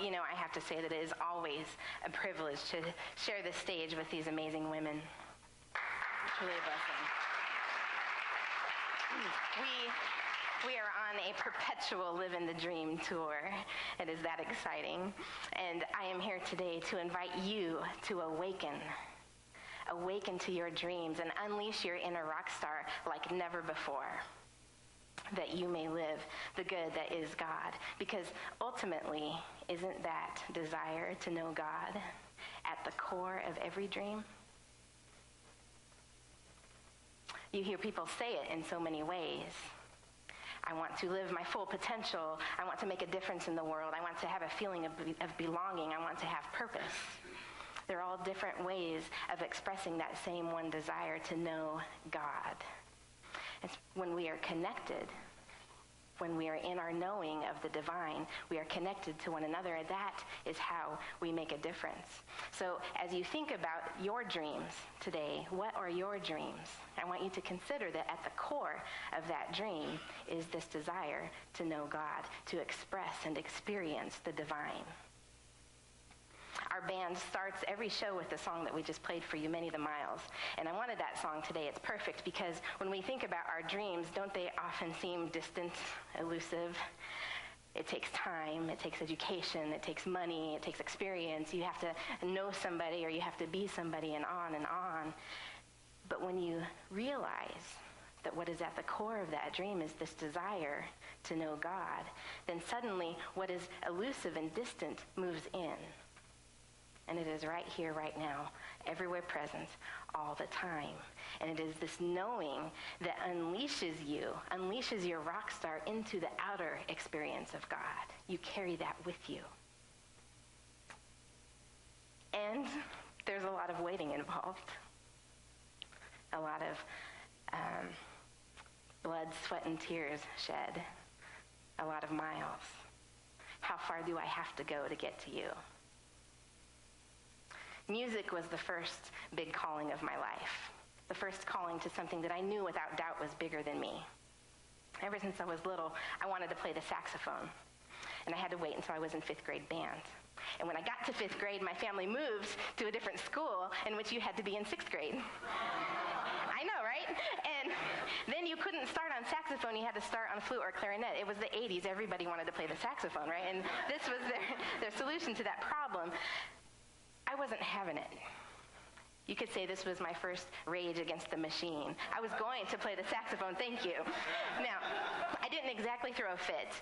I have to say that it is always a privilege to share this stage with these amazing women. It's really a blessing. We are on a perpetual Live in the Dream tour. It is that exciting. And I am here today to invite you to awaken. Awaken to your dreams and unleash your inner rock star like never before, that you may live the good that is God. Because ultimately, isn't that desire to know God at the core of every dream? You hear people say it in so many ways. I want to live my full potential. I want to make a difference in the world. I want to have a feeling of belonging. I want to have purpose. They're all different ways of expressing that same one desire to know God. It's when we are connected, when we are in our knowing of the divine, we are connected to one another, and that is how we make a difference. So as you think about your dreams today, what are your dreams? I want you to consider that at the core of that dream is this desire to know God, to express and experience the divine. Our band starts every show with the song that we just played for you, Many the Miles. And I wanted that song today. It's perfect because when we think about our dreams, don't they often seem distant, elusive? It takes time, it takes education, it takes money, it takes experience. You have to know somebody or you have to be somebody and on and on. But when you realize that what is at the core of that dream is this desire to know God, then suddenly what is elusive and distant moves in. And it is right here, right now, everywhere present, all the time. And it is this knowing that unleashes your rock star into the outer experience of God. You carry that with you. And there's a lot of waiting involved. A lot of blood, sweat, and tears shed. A lot of miles. How far do I have to go to get to you? Music was the first big calling of my life. The first calling to something that I knew without doubt was bigger than me. Ever since I was little, I wanted to play the saxophone. And I had to wait until I was in 5th grade band. And when I got to 5th grade, my family moved to a different school in which you had to be in 6th grade. I know, right? And then you couldn't start on saxophone, you had to start on flute or clarinet. It was the 80s, everybody wanted to play the saxophone, right? And this was their solution to that problem. I wasn't having it. You could say this was my first rage against the machine. I was going to play the saxophone, thank you. Now, I didn't exactly throw a fit,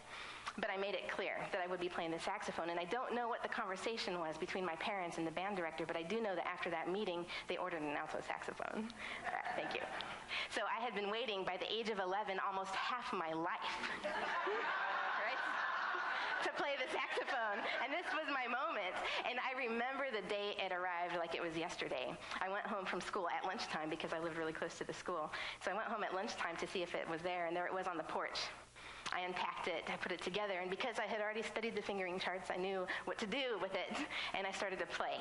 but I made it clear that I would be playing the saxophone. And I don't know what the conversation was between my parents and the band director, but I do know that after that meeting, they ordered an alto saxophone. Thank you. So I had been waiting by the age of 11 almost half my life, right? To play the saxophone, and this was my moment. And I remember the day it arrived like it was yesterday. I went home from school at lunchtime because I lived really close to the school. So I went home at lunchtime to see if it was there, and there it was on the porch. I unpacked it, I put it together, and because I had already studied the fingering charts, I knew what to do with it, and I started to play.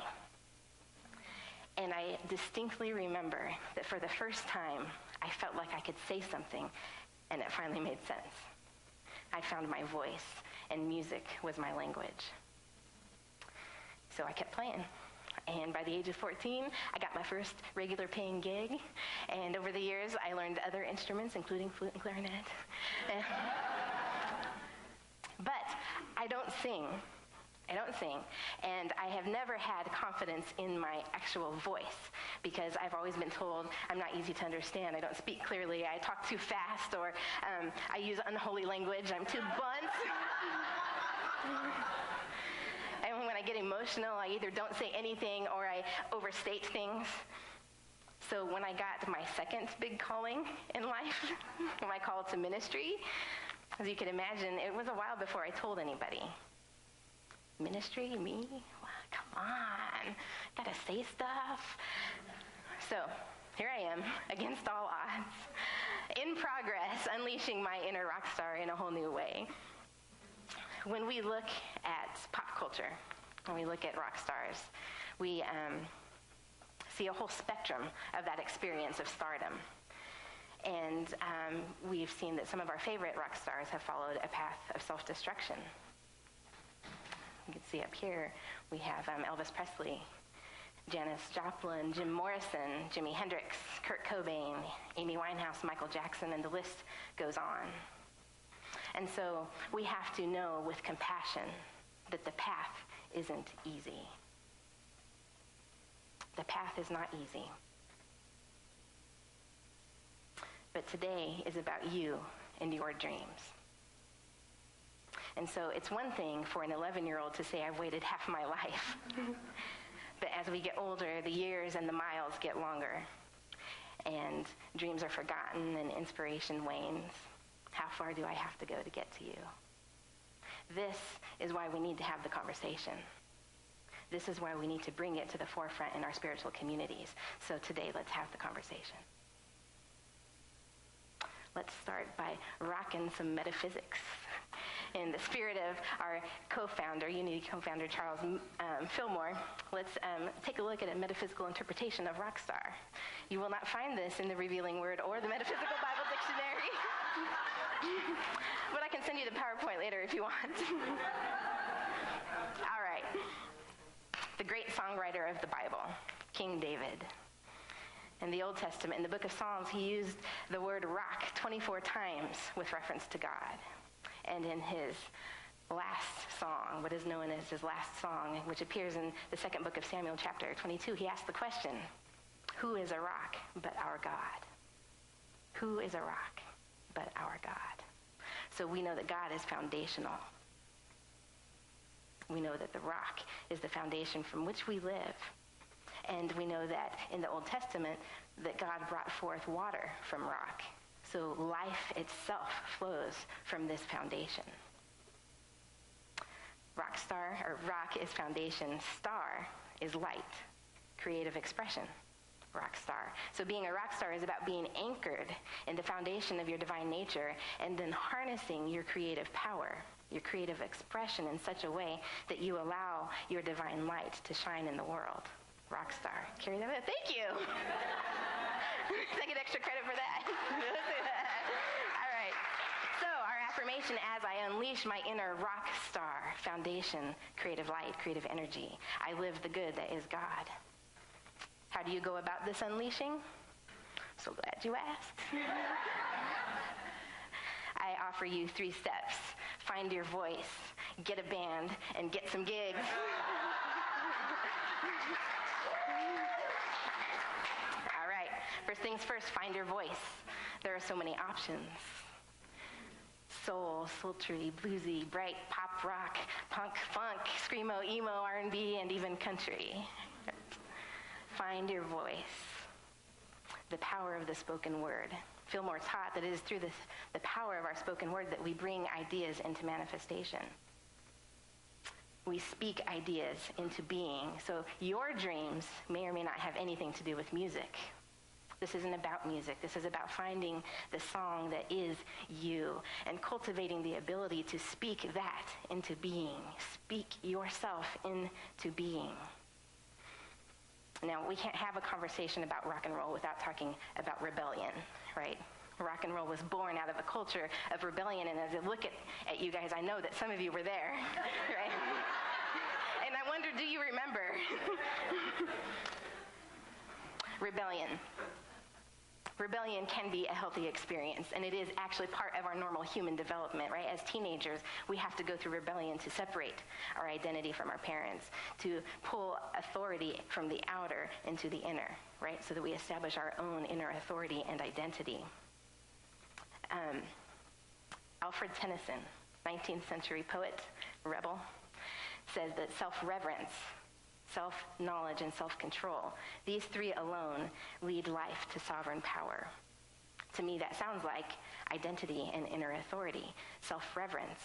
And I distinctly remember that for the first time, I felt like I could say something, and it finally made sense. I found my voice, and music was my language. So I kept playing. And by the age of 14, I got my first regular paying gig. And over the years, I learned other instruments, including flute and clarinet. But I don't sing. And I have never had confidence in my actual voice because I've always been told I'm not easy to understand. I don't speak clearly. I talk too fast, or I use unholy language. I'm too blunt. And when I get emotional, I either don't say anything or I overstate things. So when I got my second big calling in life, my call to ministry, as you can imagine, it was a while before I told anybody. Ministry, me? Well, come on, gotta say stuff. So here I am, against all odds, in progress, unleashing my inner rock star in a whole new way. When we look at pop culture, when we look at rock stars, we see a whole spectrum of that experience of stardom. And we've seen that some of our favorite rock stars have followed a path of self-destruction. You can see up here, we have Elvis Presley, Janis Joplin, Jim Morrison, Jimi Hendrix, Kurt Cobain, Amy Winehouse, Michael Jackson, and the list goes on. And so we have to know with compassion that the path isn't easy. The path is not easy. But today is about you and your dreams. And so it's one thing for an 11-year-old to say, I've waited half my life. But as we get older, the years and the miles get longer. And dreams are forgotten and inspiration wanes. How far do I have to go to get to you? This is why we need to have the conversation. This is why we need to bring it to the forefront in our spiritual communities. So today, let's have the conversation. Let's start by rocking some metaphysics. In the spirit of our co-founder, Unity co-founder Charles Fillmore, let's take a look at a metaphysical interpretation of rock star. You will not find this in the Revealing Word or the Metaphysical Bible Dictionary. But I can send you the PowerPoint later if you want. All right. The great songwriter of the Bible, King David. In the Old Testament, in the book of Psalms, he used the word rock 24 times with reference to God. And in his last song, what is known as his last song, which appears in the second book of Samuel, chapter 22, he asked the question, who is a rock but our God? Who is a rock but our God? So we know that God is foundational. We know that the rock is the foundation from which we live. And we know that in the Old Testament that God brought forth water from rock. So life itself flows from this foundation. Rock is foundation. Star is light, creative expression. Rock star. So being a rock star is about being anchored in the foundation of your divine nature and then harnessing your creative power, your creative expression in such a way that you allow your divine light to shine in the world. Rock star. Carry that with. Thank you. I get extra credit for that. All right. So our affirmation, as I unleash my inner rock star foundation, creative light, creative energy, I live the good that is God. How do you go about this unleashing? So glad you asked. I offer you 3 steps. Find your voice, get a band, and get some gigs. All right. First things first, find your voice. There are so many options. Soul, sultry, bluesy, bright, pop rock, punk, funk, screamo, emo, R&B, and even country. Find your voice. The power of the spoken word. Fillmore taught that it is through the power of our spoken word that we bring ideas into manifestation. We speak ideas into being. So your dreams may or may not have anything to do with music. This isn't about music. This is about finding the song that is you and cultivating the ability to speak that into being. Speak yourself into being. Now, we can't have a conversation about rock and roll without talking about rebellion, right? Rock and roll was born out of a culture of rebellion, and as I look at you guys, I know that some of you were there, right? And I wonder, do you remember? Rebellion. Rebellion can be a healthy experience, and it is actually part of our normal human development, right? As teenagers, we have to go through rebellion to separate our identity from our parents, to pull authority from the outer into the inner, right? So that we establish our own inner authority and identity. Alfred Tennyson, 19th century poet, rebel, says that self-reverence, self-knowledge, and self-control, these 3 alone lead life to sovereign power. To me, that sounds like identity and inner authority. Self-reverence,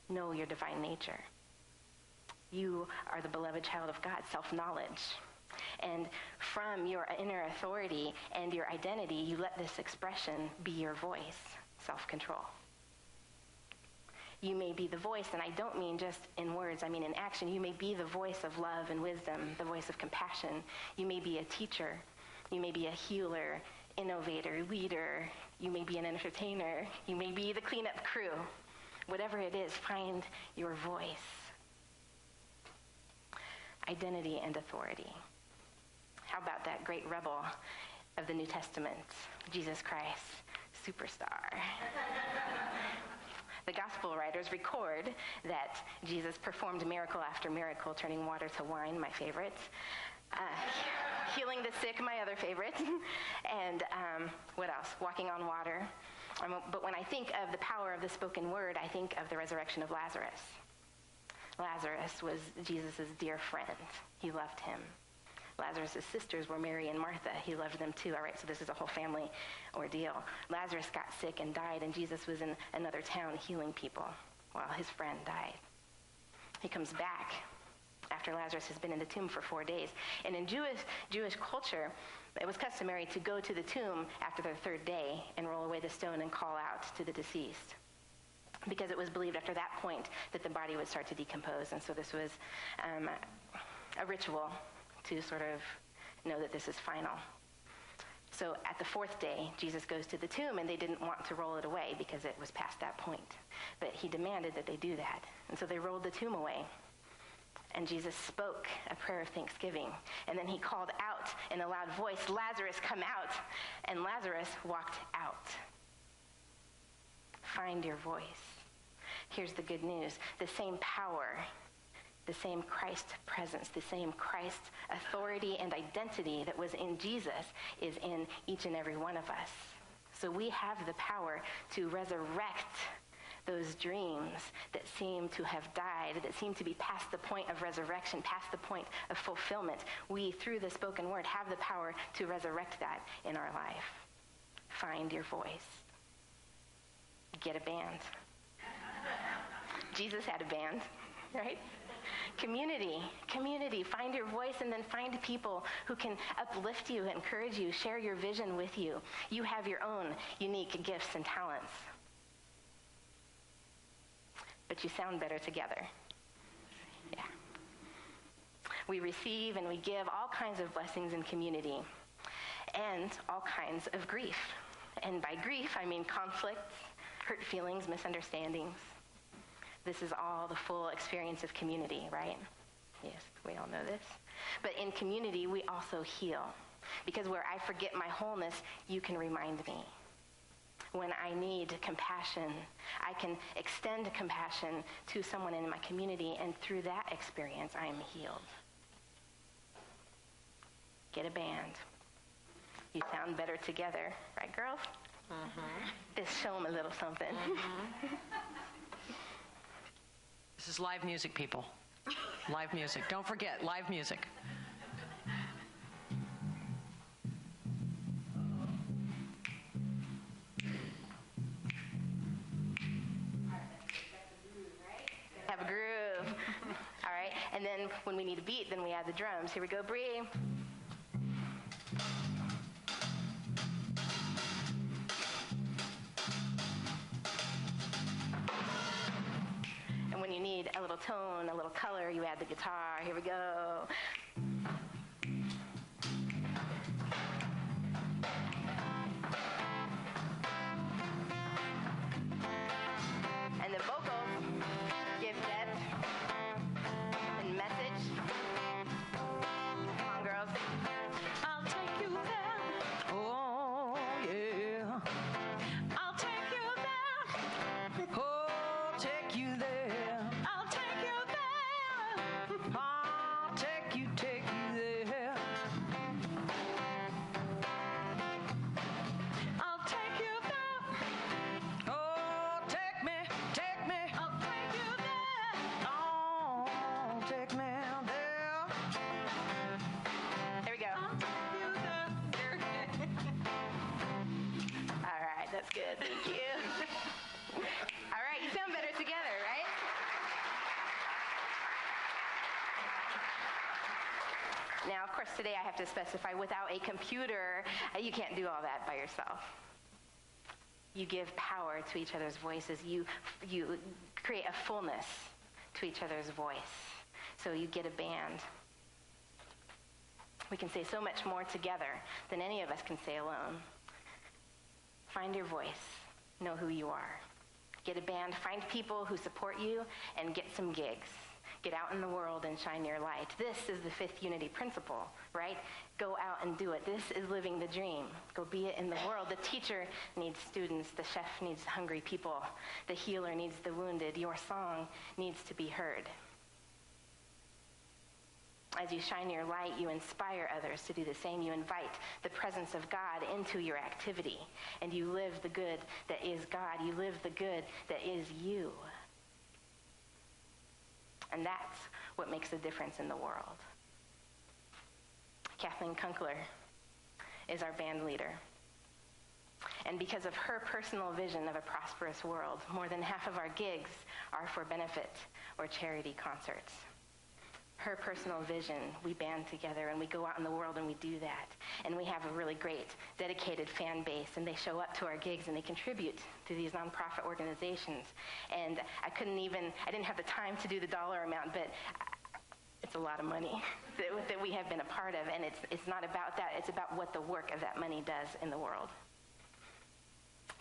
know your divine nature. You are the beloved child of God, self-knowledge. And from your inner authority and your identity, you let this expression be your voice, self-control. You may be the voice, and I don't mean just in words, I mean in action. You may be the voice of love and wisdom, the voice of compassion. You may be a teacher. You may be a healer, innovator, leader. You may be an entertainer. You may be the cleanup crew. Whatever it is, find your voice. identity and authority. How about that great rebel of the New Testament, Jesus Christ, superstar? The gospel writers record that Jesus performed miracle after miracle, turning water to wine, my favorite, healing the sick, my other favorite, and what else? Walking on water. But when I think of the power of the spoken word, I think of the resurrection of Lazarus. Lazarus was Jesus' dear friend. He loved him. Lazarus' sisters were Mary and Martha. He loved them too. All right, so this is a whole family ordeal. Lazarus got sick and died, and Jesus was in another town healing people while his friend died. He comes back after Lazarus has been in the tomb for 4 days. And in Jewish culture, it was customary to go to the tomb after the third day and roll away the stone and call out to the deceased, because it was believed after that point that the body would start to decompose. And so this was a ritual to sort of know that this is final. So at the fourth day, Jesus goes to the tomb, and they didn't want to roll it away because it was past that point. But he demanded that they do that. And so they rolled the tomb away. And Jesus spoke a prayer of thanksgiving. And then he called out in a loud voice, "Lazarus, come out." And Lazarus walked out. Find your voice. Here's the good news. The same power, the same Christ presence, the same Christ authority and identity that was in Jesus is in each and every one of us. So we have the power to resurrect those dreams that seem to have died, that seem to be past the point of resurrection, past the point of fulfillment. We, through the spoken word, have the power to resurrect that in our life. Find your voice. Get a band. Jesus had a band, right? Community. Find your voice, and then find people who can uplift you, encourage you, share your vision with you. You have your own unique gifts and talents. But you sound better together. Yeah. We receive and we give all kinds of blessings in community, and all kinds of grief. And by grief, I mean conflicts, hurt feelings, misunderstandings. This is all the full experience of community, right? Yes, we all know this. But in community, we also heal. Because where I forget my wholeness, you can remind me. When I need compassion, I can extend compassion to someone in my community, and through that experience, I am healed. Get a band. You sound better together, right, girls? Just show them a little something. This is live music, people. Live music. Don't forget, live music. Have a groove. All right. And then when we need a beat, then we add the drums. Here we go, Bree. And when you need a little tone, a little color, you add the guitar. Here we go. And the vocals give depth and message. Come on, girls. I'll take you there. Oh, yeah. I'll take you there. Oh, take you there. I'll take you there. I'll take you there. I'll take you there. Oh, take me. I'll take you there. Oh, take me there. Here we go. I'll take you there. All right, that's good. Thank you. All right, you sound better together, right? Now, of course, today I have to specify, without a computer, you can't do all that by yourself. You give power to each other's voices. You create a fullness to each other's voice. So you get a band. We can say so much more together than any of us can say alone. Find your voice. Know who you are. Get a band. Find people who support you, and get some gigs. Get out in the world and shine your light. This is the fifth unity principle, right? Go out and do it. This is living the dream. Go be it in the world. The teacher needs students. The chef needs hungry people. The healer needs the wounded. Your song needs to be heard. As you shine your light, you inspire others to do the same. You invite the presence of God into your activity. And you live the good that is God. You live the good that is you. And that's what makes a difference in the world. Kathleen Kunkler is our band leader. And because of her personal vision of a prosperous world, more than half of our gigs are for benefit or charity concerts. Her personal vision, we band together and we go out in the world and we do that. And we have a really great, dedicated fan base, and they show up to our gigs and they contribute to these nonprofit organizations. And I didn't have the time to do the dollar amount, but it's a lot of money that we have been a part of. And it's not about that, it's about what the work of that money does in the world.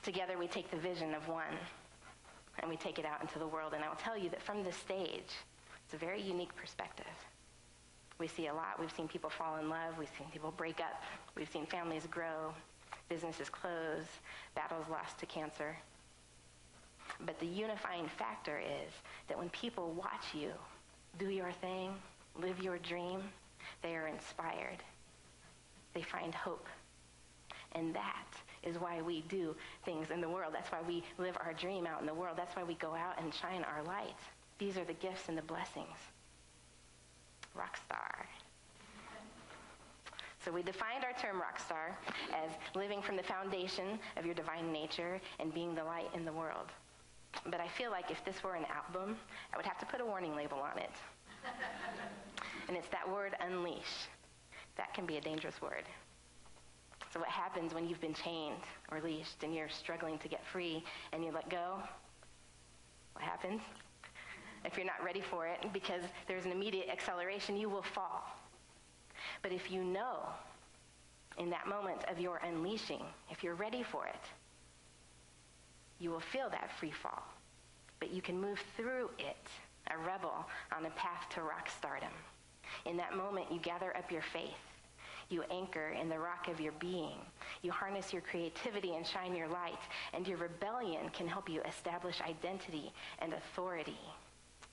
Together we take the vision of one and we take it out into the world. And I'll tell you that from this stage, it's a very unique perspective. We see a lot. We've seen people fall in love. We've seen people break up. We've seen families grow, businesses close, battles lost to cancer. But the unifying factor is that when people watch you do your thing, live your dream, they are inspired. They find hope. And that is why we do things in the world. That's why we live our dream out in the world. That's why we go out and shine our light. These are the gifts and the blessings. Rock star. So we defined our term rock star as living from the foundation of your divine nature and being the light in the world. But I feel like if this were an album, I would have to put a warning label on it. And it's that word unleash. That can be a dangerous word. So what happens when you've been chained or leashed and you're struggling to get free and you let go? What happens? If you're not ready for it, because there's an immediate acceleration, you will fall. But if you know in that moment of your unleashing, if you're ready for it, you will feel that free fall. But you can move through it, a rebel on a path to rock stardom. In that moment, you gather up your faith. You anchor in the rock of your being. You harness your creativity and shine your light. And your rebellion can help you establish identity and authority.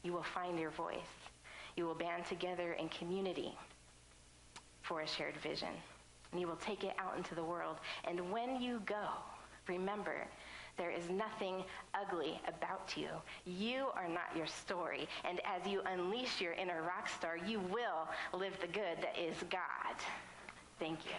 You will find your voice. You will band together in community for a shared vision. And you will take it out into the world. And when you go, remember, there is nothing ugly about you. You are not your story. And as you unleash your inner rock star, you will live the good that is God. Thank you.